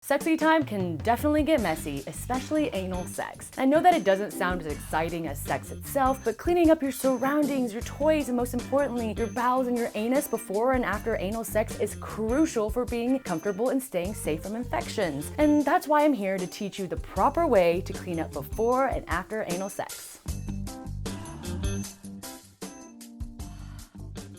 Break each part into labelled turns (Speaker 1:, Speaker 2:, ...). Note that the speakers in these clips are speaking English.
Speaker 1: Sexy time can definitely get messy, especially anal sex. I know that it doesn't sound as exciting as sex itself, but cleaning up your surroundings, your toys, and most importantly, your bowels and your anus before and after anal sex is crucial for being comfortable and staying safe from infections. And that's why I'm here to teach you the proper way to clean up before and after anal sex.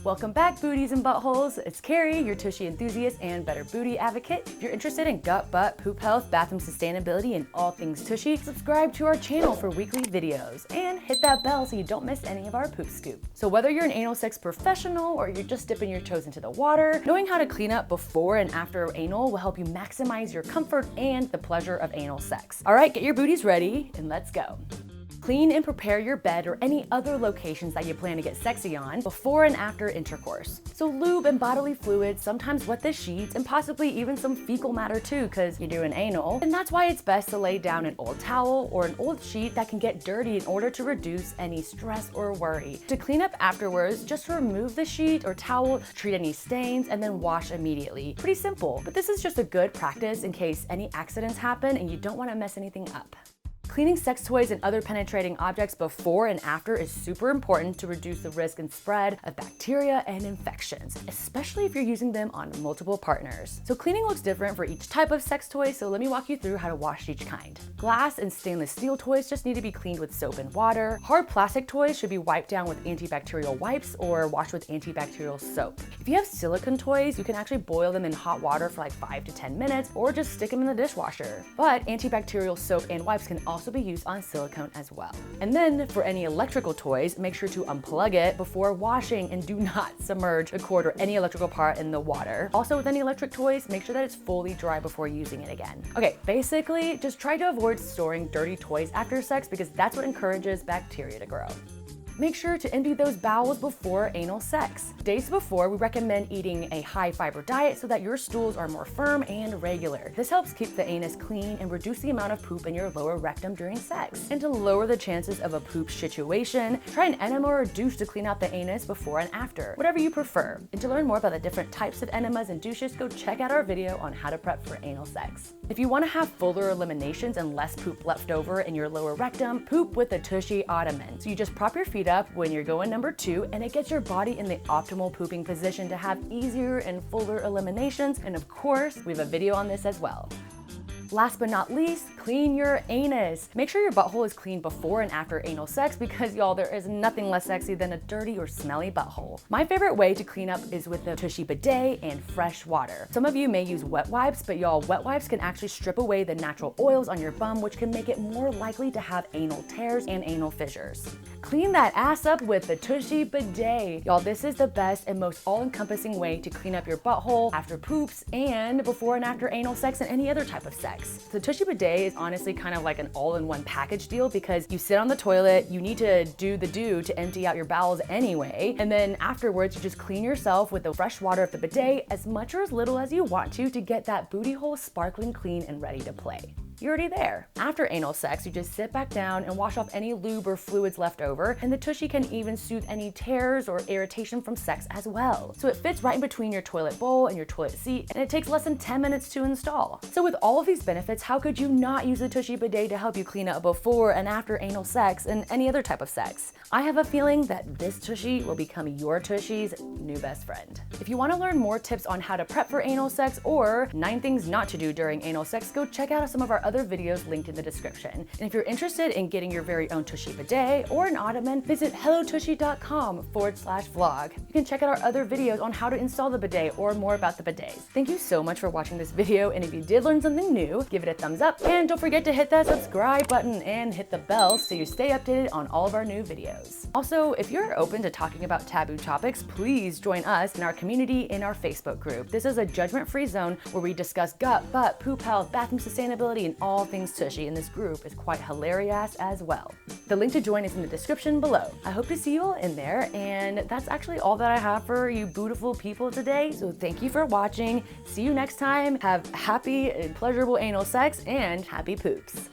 Speaker 1: Welcome back, booties and buttholes. It's Carrie, your tushy enthusiast and better booty advocate. If you're interested in gut, butt, poop health, bathroom sustainability, and all things tushy, subscribe to our channel for weekly videos and hit that bell so you don't miss any of our poop scoop. So whether you're an anal sex professional or you're just dipping your toes into the water, knowing how to clean up before and after anal will help you maximize your comfort and the pleasure of anal sex. All right, get your booties ready and let's go. Clean and prepare your bed or any other locations that you plan to get sexy on before and after intercourse. So lube and bodily fluids, sometimes wet the sheets, and possibly even some fecal matter too, because you're doing anal. And that's why it's best to lay down an old towel or an old sheet that can get dirty in order to reduce any stress or worry. To clean up afterwards, just remove the sheet or towel, treat any stains, and then wash immediately. Pretty simple, but this is just a good practice in case any accidents happen and you don't want to mess anything up. Cleaning sex toys and other penetrating objects before and after is super important to reduce the risk and spread of bacteria and infections, especially if you're using them on multiple partners. So cleaning looks different for each type of sex toy, so let me walk you through how to wash each kind. Glass and stainless steel toys just need to be cleaned with soap and water. Hard plastic toys should be wiped down with antibacterial wipes or washed with antibacterial soap. If you have silicone toys, you can actually boil them in hot water for like 5 to 10 minutes or just stick them in the dishwasher. But antibacterial soap and wipes can also be used on silicone as well. And then for any electrical toys, make sure to unplug it before washing and do not submerge the cord or any electrical part in the water. Also with any electric toys, make sure that it's fully dry before using it again. Okay, basically just try to avoid storing dirty toys after sex because that's what encourages bacteria to grow. Make sure to empty those bowels before anal sex. Days before, we recommend eating a high fiber diet so that your stools are more firm and regular. This helps keep the anus clean and reduce the amount of poop in your lower rectum during sex. And to lower the chances of a poop situation, try an enema or a douche to clean out the anus before and after, whatever you prefer. And to learn more about the different types of enemas and douches, go check out our video on how to prep for anal sex. If you want to have fuller eliminations and less poop left over in your lower rectum, poop with a TUSHY ottoman. So you just prop your feet up when you're going number 2, and it gets your body in the optimal pooping position to have easier and fuller eliminations. And of course, we have a video on this as well. Last but not least, clean your anus. Make sure your butthole is clean before and after anal sex because y'all, there is nothing less sexy than a dirty or smelly butthole. My favorite way to clean up is with the TUSHY bidet and fresh water. Some of you may use wet wipes, but y'all, wet wipes can actually strip away the natural oils on your bum, which can make it more likely to have anal tears and anal fissures. Clean that ass up with the TUSHY bidet. Y'all, this is the best and most all-encompassing way to clean up your butthole after poops and before and after anal sex and any other type of sex. The TUSHY bidet is honestly kind of like an all-in-one package deal because you sit on the toilet, you need to do the do to empty out your bowels anyway, and then afterwards you just clean yourself with the fresh water of the bidet as much or as little as you want to get that booty hole sparkling clean and ready to play. You're already there. After anal sex, you just sit back down and wash off any lube or fluids left over, and the TUSHY can even soothe any tears or irritation from sex as well. So it fits right in between your toilet bowl and your toilet seat, and it takes less than 10 minutes to install. So with all of these benefits, how could you not use the TUSHY bidet to help you clean up before and after anal sex and any other type of sex? I have a feeling that this TUSHY will become your TUSHY's new best friend. If you want to learn more tips on how to prep for anal sex or 9 things not to do during anal sex, go check out some of our other videos linked in the description. And if you're interested in getting your very own TUSHY bidet or an ottoman, visit HelloTushy.com/vlog. You can check out our other videos on how to install the bidet or more about the bidets. Thank you so much for watching this video, and if you did learn something new, give it a thumbs up, and don't forget to hit that subscribe button and hit the bell so you stay updated on all of our new videos. Also, if you're open to talking about taboo topics, please join us in our community in our Facebook group. This is a judgment-free zone where we discuss gut, butt, poop health, bathroom sustainability, and all things tushy, and this group is quite hilarious as well. The link to join is in the description below. I hope to see you all in there, and that's actually all that I have for you beautiful people today, so thank you for watching. See you next time. Have happy and pleasurable anal sex and happy poops.